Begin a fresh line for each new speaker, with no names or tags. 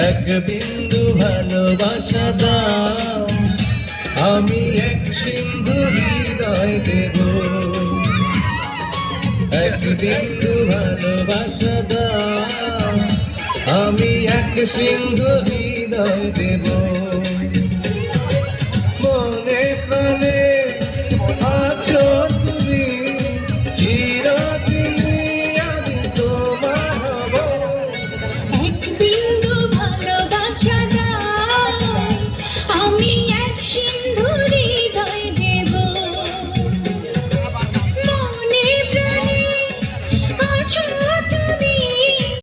এক বিন্দু ভালোবাসা দাও, আমি এক সিন্ধু হৃদয় দেব। এক বিন্দু ভালোবাসা দাও, আমি এক সিন্ধু হৃদয় দেব।